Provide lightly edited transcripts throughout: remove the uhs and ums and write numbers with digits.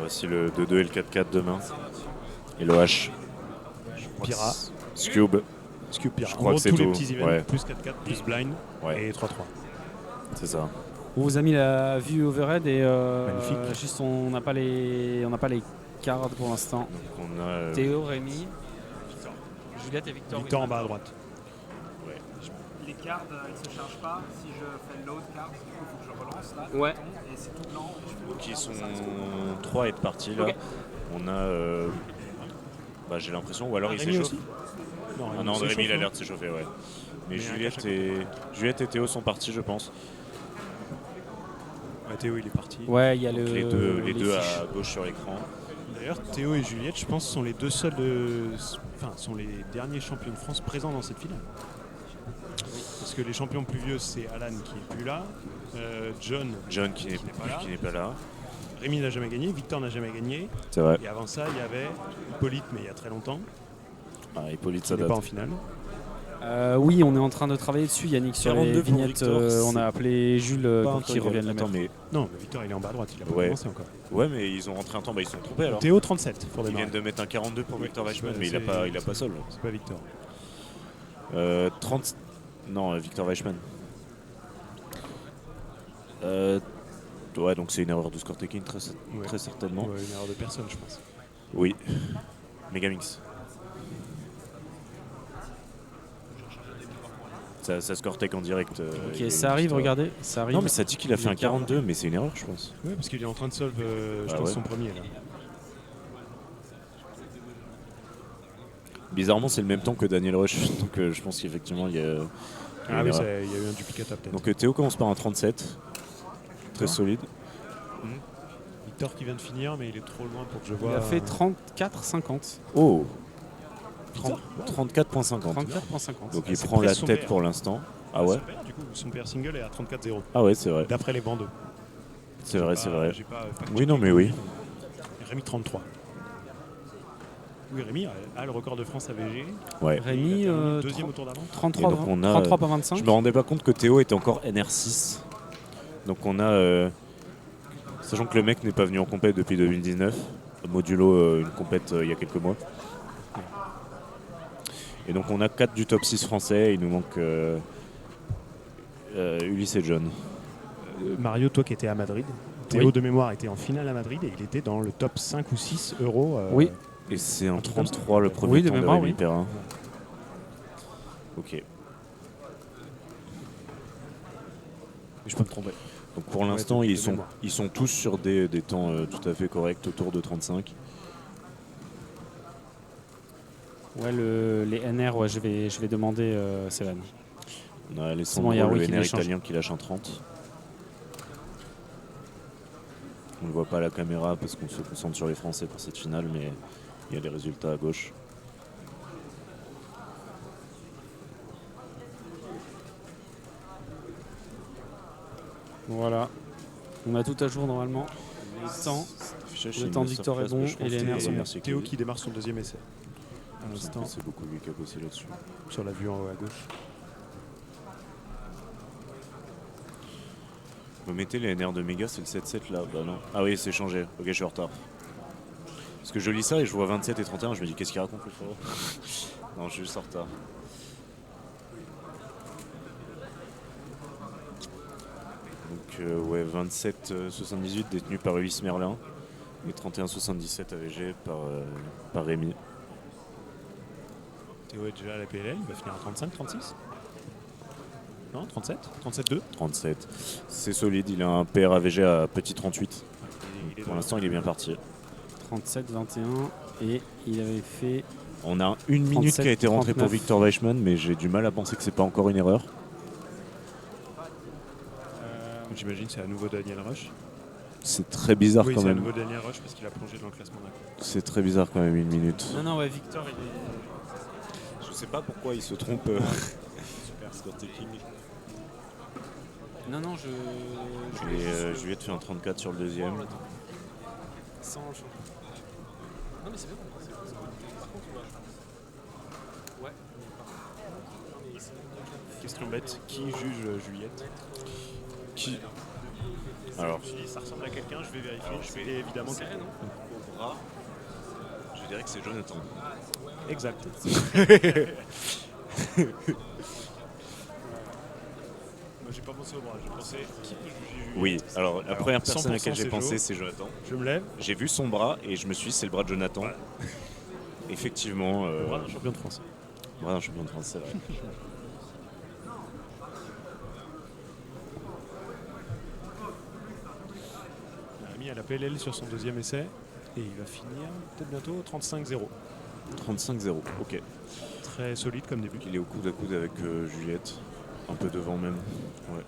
aussi le 2-2 et le 4-4 demain. Et le H. Pira. Scube. Scube Pira. Je En crois gros, que c'est tous les tout. petits events, Ouais. plus 4-4, plus blind Ouais. et 3-3. C'est ça. On vous a mis la vue overhead et Magnifique. juste on n'a pas les cartes pour l'instant. Donc on a Théo, Rémi, Juliette et Victor. Victor en bas à droite. Les cartes, elles ne se chargent pas. Si je fais load card, du coup, il faut que je relance là. Ouais. Et c'est tout blanc. Et je fais donc load ils card, sont ça reste 3 à être partis là. Ok. On a j'ai l'impression, ou alors il Rémi s'échauffe. aussi Non, Ah non, s'échauffe, Rémi il a hein. l'air de s'échauffer, ouais. Mais Mais Juliette et Théo sont partis, je pense. Ouais, Théo, il est parti. Ouais, il y a Donc le. les deux fiches. à gauche sur l'écran. D'ailleurs, Théo et Juliette, je pense, sont les deux seuls, sont les derniers champions de France présents dans cette finale. Parce que les champions plus vieux, c'est Alan qui est plus là, John qui n'est pas là. Rémi n'a jamais gagné, Victor n'a jamais gagné. C'est vrai. Et avant ça, il y avait Hippolyte, mais il y a très longtemps, Hippolyte, qui ça n'est date. pas en finale. Oui, on est en train de travailler dessus, Yannick, sur 42 les pour vignettes. Victor, On c'est a appelé Jules pour qu'il revienne le Attends, mettre. mais Non, mais Victor, il est en bas à droite, il a pas Ouais. commencé encore. ouais, mais ils ont rentré un temps, ils se sont trompés alors. Théo 37 pour Ils démarrer. viennent de mettre un 42 pour Victor Weissman, c'est- mais il a pas seul. C'est pas Victor. 30. Non, Victor Weissman. Ouais, donc c'est une erreur de score taking très certainement. Ouais, une erreur de personne, je pense. Oui. Megamix. Ça score take en direct. Ok, ça arrive, regardez. Ça arrive. Non, mais ça dit qu'il a fait un Il est 42, mais c'est une erreur, je pense. Ouais, parce qu'il est en train de solve, je Ah pense, ouais. son premier. Là. Bizarrement, c'est le même temps que Daniel Rush, donc je pense qu'effectivement, il y a. Ah une oui, erreur. il y a eu un duplicata peut-être. Donc Théo commence par un 37. Très D'accord. solide. Victor qui vient de finir, mais il est trop loin pour que je Il vois. a fait 34,50. Oh, Victor 34,50. 34,50. Donc il c'est prend la presque son tête père. pour l'instant. Ah ouais. Son père, du coup, son père single est à 34-0. Ah ouais, c'est vrai. D'après les bandeaux. C'est vrai, c'est vrai. J'ai pas Oui, non, mais oui. Rémi 33. Oui, Rémi a le record de France AVG. Ouais. Rémi, Il a terminé deuxième au tour d'avant. 33, Et donc, on a, 33 par 25. Je me rendais pas compte que Théo était encore NR6. Donc on a. Sachant que le mec n'est pas venu en compète depuis 2019. Modulo une compète il y a quelques mois. Et donc on a 4 du top 6 français. Il nous manque Ulysse et John. Mario, toi qui étais à Madrid. Théo Oui. de mémoire était en finale à Madrid et il était dans le top 5 ou 6 euros. Oui. Et c'est un Un truc comme ça. 33 le premier Oui, de temps de mémoire, Rémi oui. Perrin. Ok. Je peux me tromper. Donc pour Ouais, l'instant, de ils mémoire. sont tous sur des temps tout à fait corrects, autour de 35. Ouais, les NR, ouais, je vais demander Céline. On a C'est bon, Alessandro, il y a le Rui qui NR l'échange. italien qui lâche un 30. On ne le voit pas à la caméra parce qu'on se concentre sur les Français pour cette finale, mais il y a les résultats à gauche. Voilà. On a tout à jour normalement. Le temps de Victor est bon et les NR sont bons. Théo qui démarre son deuxième essai. À l'instant, C'est beaucoup lui qui a bossé là-dessus. sur la vue en haut à gauche. Vous mettez les NR de Mega, c'est le 7-7 là. Bah non. Ah oui, c'est changé. Ok, je suis en retard. Parce que je lis ça et je vois 27 et 31, je me dis qu'est-ce qu'il raconte le frérot. Non, je suis juste en retard. Donc ouais, 27-78 détenu par Ulysse Merlin et 31-77 AVG par Rémi. Théo est déjà à la PLL, il va finir à 35, 36 Non, 37 37-2 37. C'est solide, il a un PR AVG à petit 38. Il est Pour dans- l'instant, il est bien parti. 37, 21 et il avait fait. On a une minute 37, qui a été rentrée pour 39. Victor Weissman, mais j'ai du mal à penser que c'est pas encore une erreur. J'imagine que c'est à nouveau Daniel Rush. C'est très bizarre Oui, quand c'est à même. nouveau Daniel Rush parce qu'il a plongé dans le classement d'un coup. C'est très bizarre quand même, une minute. Non, non, ouais, Victor, il est. Je sais pas pourquoi il se trompe. Super score taking. Non, non, Et Juliette fait un 34 sur le deuxième. Sans le champ. Non, mais c'est bien. Par contre, ouais. Question bête, qui juge Juliette Qui Alors, Si ça ressemble à quelqu'un, je vais vérifier. Je vais évidemment. au bras, je dirais que c'est Jonathan. Exact. Moi, j'ai pas pensé au bras, j'ai pensé qui j'ai vu. Oui, alors la première personne à 100% laquelle j'ai c'est pensé, Joe. c'est Jonathan. Je me lève. J'ai vu son bras et je me suis dit, c'est le bras de Jonathan. Ouais. Effectivement. Le bras d'un champion de France. Bras d'un champion de France, c'est vrai. Il a mis à la PLL sur son deuxième essai et il va finir peut-être bientôt 35-0. 35-0, ok. Très solide comme début. Il est au coude à coude avec Juliette. Un peu devant même. Ouais.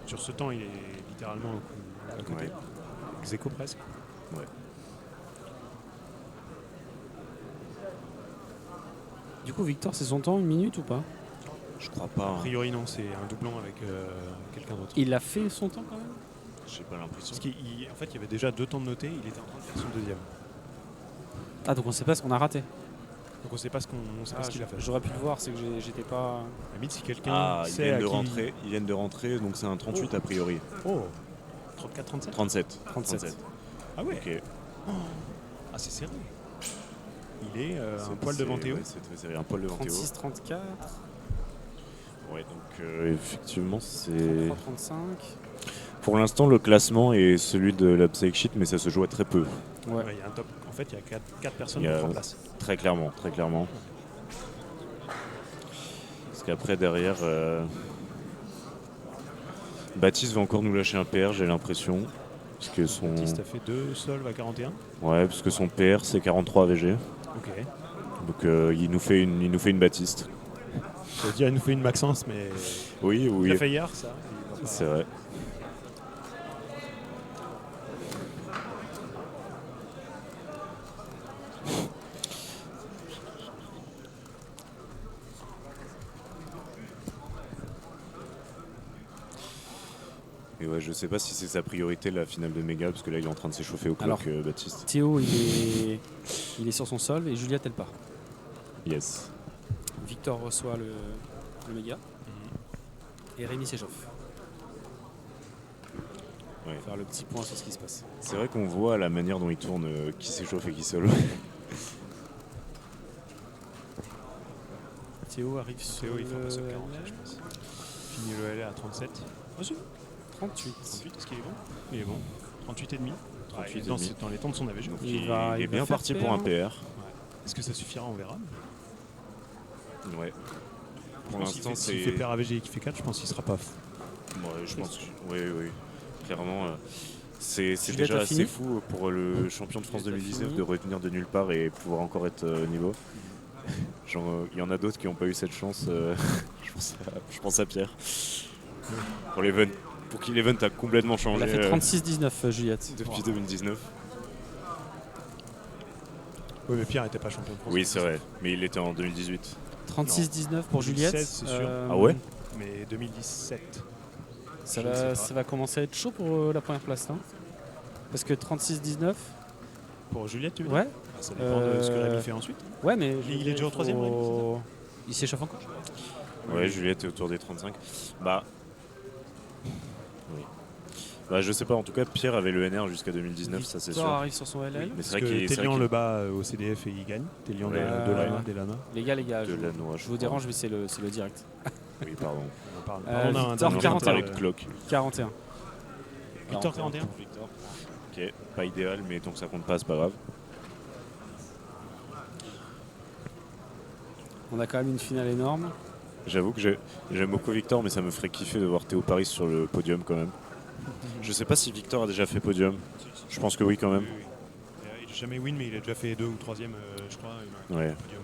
Sur ce temps, il est littéralement à côté. Ouais. Ex-aequo presque. Ouais. Du coup, Victor, c'est son temps, 1 minute ou pas? Je crois pas. A Hein. priori, non, c'est un doublon avec quelqu'un d'autre. Il a fait son temps quand même? J'ai pas l'impression. Parce qu'en fait, il y avait déjà 2 temps de noter, il était en train de faire son deuxième. Ah, donc on sait pas ce qu'on a raté. Donc on sait pas ce qu'il a fait. J'aurais pu le voir, c'est que j'étais pas. À la limite, si quelqu'un Ah, ils sait viennent à de qui... rentrer. Ils viennent de rentrer, donc c'est un 38 a priori. Oh 34-37 37. 37. Ah ouais. Ok. Ah, c'est serré. Il est un poil devant Théo. Ouais, c'est très serré, un poil devant Théo. 36-34, Ouais, donc effectivement, c'est. 33-35. Pour l'instant, le classement est celui de la Psych Sheet, mais ça se joue à très peu. Ouais. Ouais, il y a un top. En fait, il y a 4 personnes Il y a- pour 3 places. Très clairement, très clairement. Parce qu'après, derrière, Baptiste va encore nous lâcher un PR, j'ai l'impression. Parce que son... Baptiste a fait 2 solves à 41. Ouais, parce que son PR, c'est 43 VG. Ok. Donc il nous fait une Baptiste. Ça veut dire il nous fait une Maxence, mais Oui, il oui, a fait hier, ça. Il va pas- c'est vrai. Et ouais, je sais pas si c'est sa priorité la finale de Méga, parce que là il est en train de s'échauffer au Alors, clock, Baptiste. Théo, il est sur son sol et Juliette, elle part. Yes. Victor reçoit le méga et Rémi s'échauffe. Ouais. Faire le petit point sur ce qui se passe. C'est vrai qu'on voit la manière dont il tourne, qui s'échauffe et qui solo. Théo arrive sur Théo, il fait le un sub 40, je pense. Fini le LA à 37. Ah, si. 38. 38, est-ce qu'il est bon? Il est bon. 38 et demi. 38 et dans, demi. dans les temps de son AVG. Donc Il il, va- est il va bien faire parti PR, pour un hein. PR. Est-ce que ça suffira? On verra. Ouais. Pour Je pense qu'il l'instant, s'il fait c'est. paire AVG et qu'il fait 4, je pense qu'il sera pas. Ouais, je pense que. Oui, oui. Clairement, c'est Juliette déjà a assez fini fou pour le champion de France Juliette a 2019 fini. de retenir de nulle part et pouvoir encore être au niveau. Genre, il y en a d'autres qui n'ont pas eu cette chance. Je pense à Pierre. Pour l'event, pour qui l'event a complètement Elle changé a fait 36-19, Juliette. depuis 2019. Oui, mais Pierre n'était pas champion de France. Oui, c'est vrai, mais il était en 2018. 36-19 pour Juliette. 2016, c'est sûr. Ah ouais Mais 2017. Ça Je ne sais va, pas. ça va commencer à être chaud pour la première place, non? Parce que 36-19, Pour Juliette, tu veux dire? ouais, Ah, ça dépend de ce que Rémi fait ensuite. ouais, mais Il est déjà au troisième, Rémi, Il s'échauffe encore. Ouais, Juliette est autour des 35. Bah. Oui. Bah, je sais pas, en tout cas, Pierre avait le NR jusqu'à 2019, ça c'est Victor sûr. arrive sur son LL. Mais Parce c'est vrai que qu'il c'est vrai Télian qu'il- le bat au CDF et il gagne. Télian Ouais, Delana. Les gars, de la noix, je vous dérange, mais c'est le direct. Oui, pardon. On parle. Euh, on a un Victor, dernier On est en train de 41. parler de clock. 41. 8h41. pour Victor. Ok, pas idéal, mais tant que ça compte pas, c'est pas grave. On a quand même une finale énorme. J'avoue que j'aime beaucoup Victor, mais ça me ferait kiffer de voir Théo Paris sur le podium quand même. Je sais pas si Victor a déjà fait podium. Je pense que oui quand même. Oui, oui. Il n'a jamais win, mais il a déjà fait 2 ou 3e, je crois. Ouais. Podium.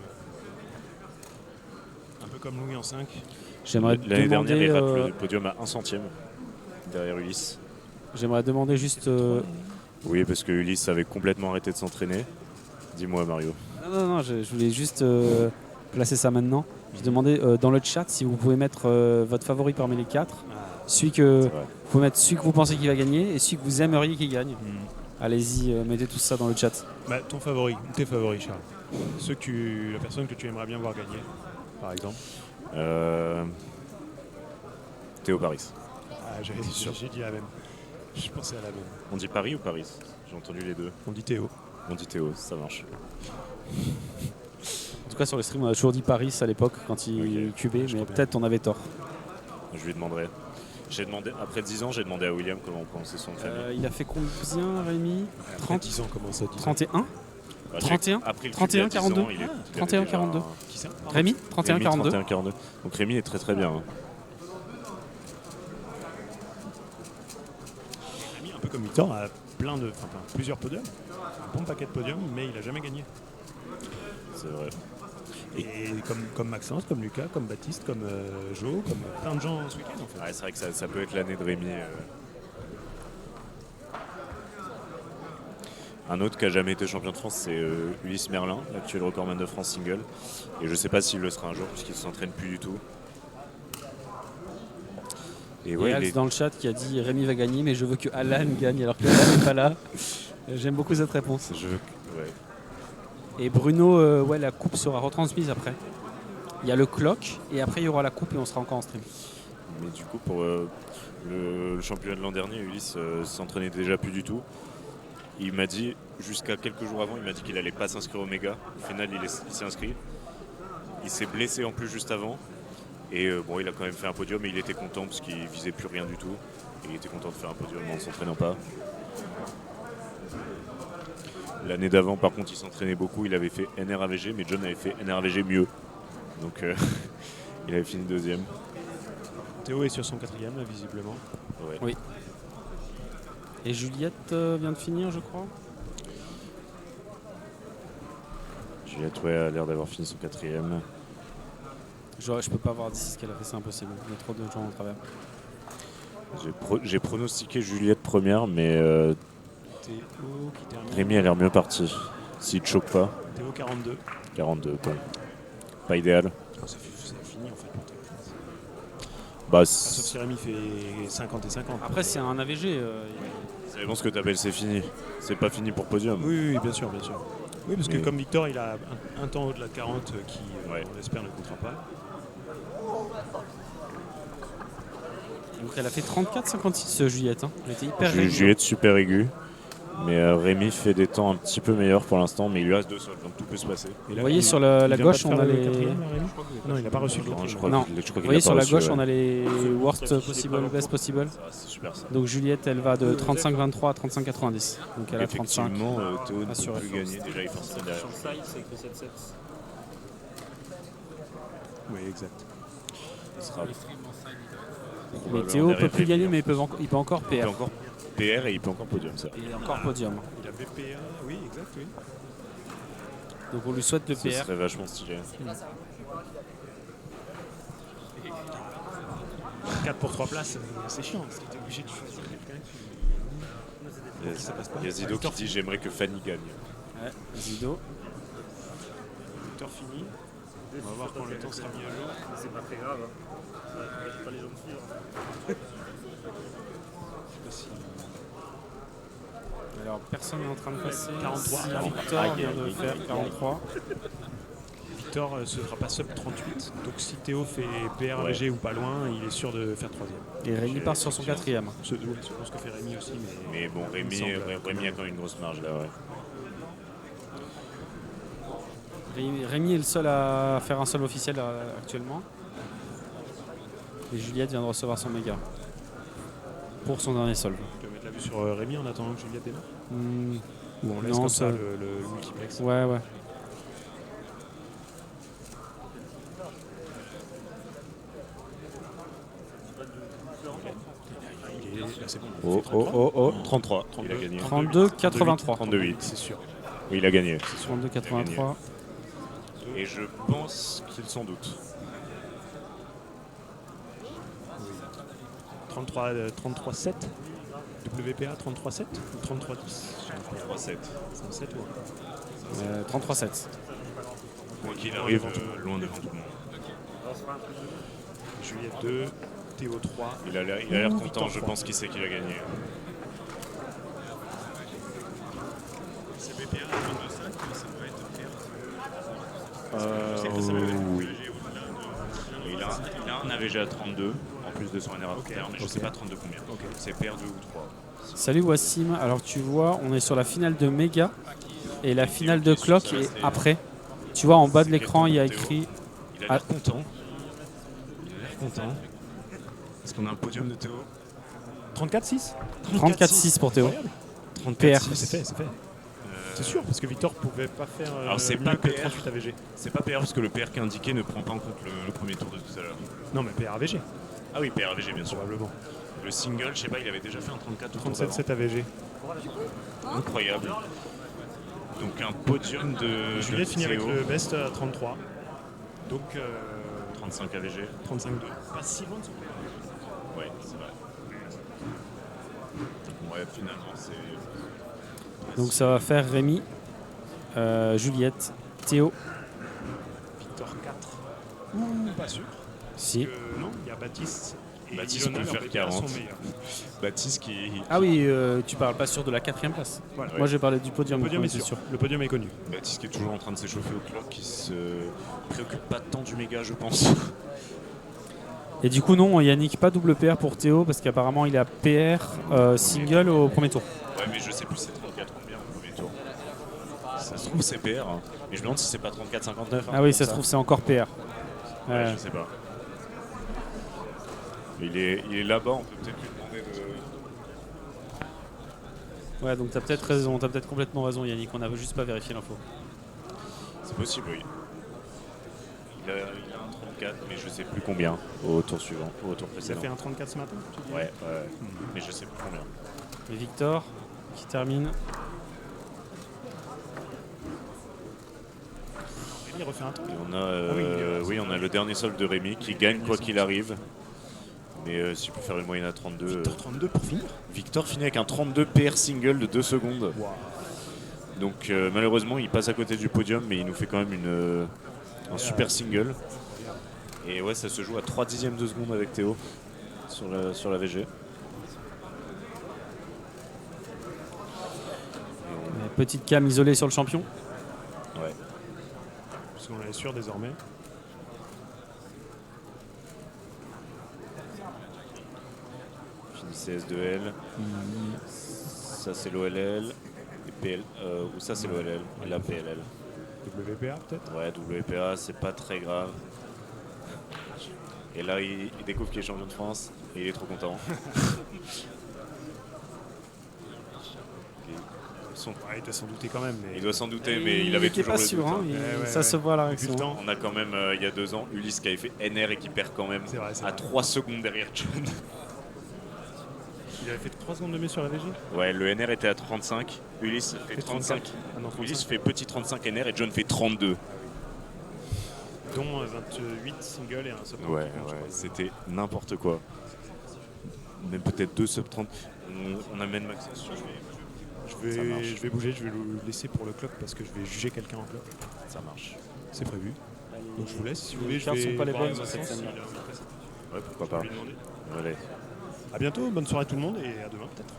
Un peu comme Louis en 5. J'aimerais L'année dernière, il rate demander, le podium à 1 centième derrière Ulysse. j'aimerais demander juste. Oui, parce que Ulysse avait complètement arrêté de s'entraîner. Dis-moi, Mario. Non, je voulais juste placer ça maintenant. Je demandais dans le chat si vous pouvez mettre votre favori parmi les 4. Celui que C'est vrai. vous pouvez mettre celui que vous pensez qu'il va gagner et celui que vous aimeriez qu'il gagne. Allez-y, mettez tout ça dans le chat. Bah, ton favori, tes favoris, Charles. La personne que tu aimerais bien voir gagner, par exemple. Théo Paris. Ah, J'ai dit la même. Je pensais à la même. On dit Paris ou Paris? J'ai entendu les deux. On dit Théo. On dit Théo, ça marche. En tout cas, sur le stream, on a toujours dit Paris à l'époque quand il Ok, cubait, je mais crois bien. peut-être on avait tort. Je lui demanderai. Après 10 ans, j'ai demandé à William comment on prononçait son nom de famille. Il a fait combien, Rémi? Après 30, 10 ans, comment ça 10 ans 31 Bah, 31, après le 31, cube, il y a 10 ans, 42. il est- il avait 31, déjà 42. un- Qui ça Rémi 31, Rémi, 42. 31, 42. Donc Rémi est très très bien. Hein. Rémi, un peu comme Victor, a plusieurs podiums. Un bon paquet de podiums, mais il a jamais gagné. C'est vrai. Et comme Maxence, comme Lucas, comme Baptiste, comme Jo, comme plein de gens ce week-end en fait. Ouais, c'est vrai que ça peut être l'année de Rémi. Un autre qui a jamais été champion de France, c'est Ulysse Merlin, l'actuel recordman de France single. Et je sais pas s'il le sera un jour, puisqu'il s'entraîne plus du tout. Et Et ouais, Alex dans le chat qui a dit Rémi va gagner, mais je veux que Alan gagne alors que Alan n'est pas là. J'aime beaucoup cette réponse. ouais. Et Bruno, ouais, la coupe sera retransmise après. Il y a le clock et après il y aura la coupe et on sera encore en stream. Mais du coup, pour le championnat de l'an dernier, Ulysse s'entraînait déjà plus du tout. Il m'a dit, jusqu'à quelques jours avant, il m'a dit qu'il allait pas s'inscrire au méga. Au final, il s'est inscrit. Il s'est blessé en plus juste avant. Et bon, il a quand même fait un podium et il était content parce qu'il visait plus rien du tout. Et il était content de faire un podium en ne s'entraînant pas. L'année d'avant, par contre, il s'entraînait beaucoup. Il avait fait NRAVG, mais John avait fait NRAVG mieux. Donc, il avait fini deuxième. Théo est sur son 4ème, là, visiblement. Ouais. Oui. Et Juliette vient de finir, je crois. Juliette, ouais, a l'air d'avoir fini son 4ème. Je peux pas voir d'ici ce qu'elle a fait, c'est impossible. Il y a trop de gens au travers. J'ai pronostiqué Juliette première, mais Théo qui termine. Rémi a l'air mieux parti. S'il ne choque pas, Théo 42. 42, bon. Pas idéal. C'est fini en fait pour Théo. Bah, Sauf si Rémi fait 50 et 50. Après, c'est un AVG. ça dépend ce que tu appelles c'est fini. C'est pas fini pour podium. Oui, bien sûr, bien sûr. Oui, parce que Mais- comme Victor, il a un temps au-delà de 40 qui, Ouais. on espère, ne comptera pas. Donc elle a fait 34-56 Juliette. Hein. Elle était hyper réglée. Juliette super aiguë. Mais Rémi fait des temps un petit peu meilleurs pour l'instant, mais il lui reste 2 sols, donc tout peut se passer. Et Vous voyez il- sur la il vient gauche, pas de on faire a le les. quatrième, là, Rémi Non, il n'a pas reçu le Non, quatrième. je crois Non. qu'il- je crois Vous qu'il voyez a sur pas la reçu, gauche, ouais. on a les worst possible, best possible. Ça, c'est super ça. Donc Juliette, elle va de 35-23 à 35-90. Donc elle a 35. Effectivement, Théo ne peut Assuré. plus gagner. Déjà, il force derrière. Sur le site, c'est écrit 7-7. Oui, exact. Il sera Mais probablement Théo peut derrière plus gagner, Rémi. mais il peut encore Il PR. peut encore PR et il peut encore podium, ça. Et encore podium. Il a BPA, oui, exact, oui. Donc on lui souhaite le Ce PR. serait vachement stylé. 4 pour 3 places, c'est chiant, parce que t'es obligé de choisir quelqu'un qui... Ça passe pas. Il y a Zido qui dit j'aimerais que Fanny gagne. Ouais, Zido. Victor fini. On va voir quand le temps sera mis à jour. C'est pas très grave. J'ai pas les gens de suivre. Alors personne n'est en train de passer. 43. Si Victor vient de faire 43. Victor ne se fera pas sub 38. Donc si Théo fait PRVG ou pas loin, il est sûr de faire 3ème. Et Rémi part sur son 4ème. Je pense que fait Rémi aussi, mais... Mais bon, Il me semble, Rémi a quand même une grosse marge là, ouais. Rémi est le seul à faire un seul officiel actuellement. Et Juliette vient de recevoir son méga. Pour son dernier solve. Tu peux mettre la vue sur Rémi en attendant que Juliette démarre Ou on laisse non, comme ça ça- le multiplex. Ouais. Là, c'est bon. Oh, 33. Il a gagné. 32-83. 32-8. C'est sûr. Oui, il a gagné. 32-83. Et je pense qu'il s'en doute. 33-7 WPA 33-7 ou 33-10 3-7. C'est un 7 ou 33-7. Quoi qu'il arrive, loin devant tout le monde. Juliette 2, Théo 3. Il a l'air Ouh, content, Victor je 3. pense qu'il sait qu'il a gagné. C'est BPA 22-5, mais ça peut être Oui. Il a un AVG à 32 en plus de son NR à Ok, terme, mais je ok. sais pas 32 combien. Ok. C'est PR2 ou 3. Salut Wassim, alors tu vois, on est sur la finale de Mega et la finale de Clock est après. Tu vois, en bas de l'écran, il y a écrit. Il a l'air content. Il a l'air content. Est-ce qu'on a un podium de Théo 34-6 34-6 pour Théo. Incroyable. PR. C'est fait, c'est fait. C'est sûr, parce que Victor pouvait pas faire Alors, c'est mieux pas que PR. 38 AVG. C'est pas PR parce que le PR qui est indiqué ne prend pas en compte le premier tour de tout à l'heure. Non, mais PR AVG, Ah oui, PR AVG bien sûr. probablement. Le single, je sais pas, il avait déjà fait un 34 au tour d'avant. 37-7 AVG. Incroyable. Donc un podium de Juliette finit avec Théo. le best à 33. Donc 35 AVG. 35-2. Pas si loin de son PR. Ouais, c'est vrai. Ouais, finalement, c'est. Donc ça va faire Rémi, Juliette, Théo. Victor 4. Ouh, pas sûr. Si. Non, il y a Baptiste. Et Baptiste Ilona, peut faire leurs BPA 40. sont meilleurs. Baptiste qui. Ah oui, tu parles pas sûr de la 4e place. Voilà. Moi j'ai parlé du podium. Le podium on est était sûr. Le podium est connu. Baptiste qui est toujours en train de s'échauffer au clock, qui se préoccupe pas tant du méga, je pense. Et du coup non, Yannick, pas double PR pour Théo parce qu'apparemment il a PR single au premier tour. Ouais, mais je sais plus c'est 34 combien au premier tour. Ça se trouve c'est PR, hein. Mais je me demande si c'est pas 34-59. Ah oui, ça se trouve c'est encore PR. Ouais, je sais pas. Il est là-bas, on peut peut-être lui demander de. Ouais, donc t'as peut-être raison, t'as peut-être complètement raison Yannick, on n'a juste pas vérifié l'info. C'est possible, oui. Il a un 34, mais je sais plus combien au tour suivant, au tour Ça précédent. fait un 34 ce matin, tu dis? Ouais. Mais je sais plus combien. Et Victor qui termine. Il refait un temps. Et on a, oui, on a le dernier solde de Rémi qui gagne quoi qu'il arrive. Mais s'il peut faire une moyenne à 32. Victor 32 pour finir. Victor finit avec un 32 PR single de 2 secondes. Wow. Donc malheureusement il passe à côté du podium, mais il nous fait quand même un super single. Et ouais, ça se joue à 3 dixièmes de seconde avec Théo sur la VG. Petite cam isolée sur le champion. Ouais. Parce qu'on est sûr désormais. Finissez S2L. Ça c'est l'OLL. Et PL, ou ça c'est l'OLL. Et la PLL. WPA peut-être. Ouais, WPA, c'est pas très grave. Et là, il découvre qu'il est champion de France et il est trop content. Ouais, il doit s'en douter quand même. Mais... Il doit s'en douter, mais il avait était toujours pas le sûr, doute, hein, hein. ça se voit à la réaction. Depuis le temps. On a quand même, il y a 2 ans, Ulysse qui avait fait NR et qui perd quand même C'est vrai, c'est à vrai. 3 secondes derrière John. Il avait fait 3 secondes de mieux sur la VG. Ouais, le NR était à 35, Ulysse fait Fait 35. Ah non, 35. Ulysse fait petit 35 NR et John fait 32. Dont 28 singles et un sub 30. Ouais, c'était n'importe quoi. Même peut-être 2 sub 30. On amène Maxence. Ça marche. Je vais bouger, je vais le laisser pour le clock parce que je vais juger quelqu'un en clock. Ça marche. C'est prévu. Donc je vous laisse, si vous voulez. Les cartes je vais sont pas les voir bonnes sur Maxence, cette scène-là. s'il a envie de passer. Ouais, pourquoi Je pas. vais lui demander. Allez. A bientôt, bonne soirée à tout le monde et à demain peut-être.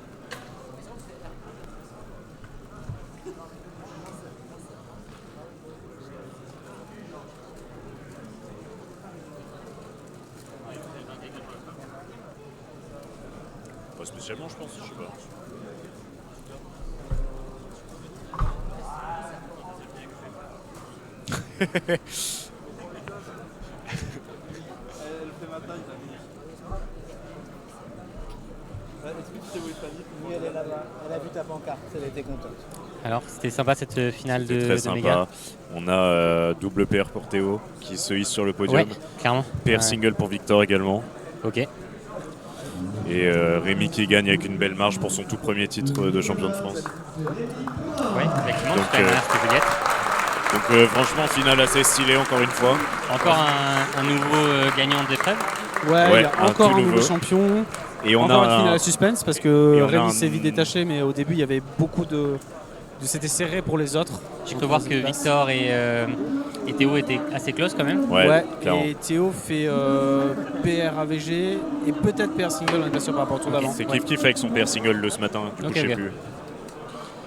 Pas spécialement, je pense, je sais pas. Oui, elle est là-bas. Elle a vu ta pancarte, elle était contente. Alors, c'était sympa cette finale C'était de très Méga. sympa. On a double PR pour Théo qui se hisse sur le podium. Ouais, clairement. PR Ouais. single pour Victor également. Ok. Et Rémi qui gagne avec une belle marge pour son tout premier titre de champion de France. Ouais, effectivement, Donc, tout à l'heure, c'était Juliette. Donc franchement, finale assez stylée encore une fois. Encore un nouveau gagnant d'épreuve. Ouais, il y Ouais, a un encore tout un nouveau nouveau. champion. Et on Encore a une finale un- à suspense parce Et que on a Rémi un- s'est vite détaché, mais au début il y avait beaucoup de c'était serré pour les autres. J'ai Donc, cru voir en que deuxième place. Victor et Théo étaient assez close quand même. Ouais, clairement. et Théo fait PR AVG et peut-être PR single, on n'est pas sûr par rapport au tour d'avant. C'est Ouais. kiff kiff avec son PR single de ce matin, du coup Ok, je sais ok. plus.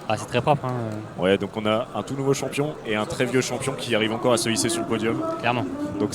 Ah, c'est très propre, hein, Ouais, donc on a un tout nouveau champion et un très vieux champion qui arrive encore à se hisser sur le podium. clairement. Donc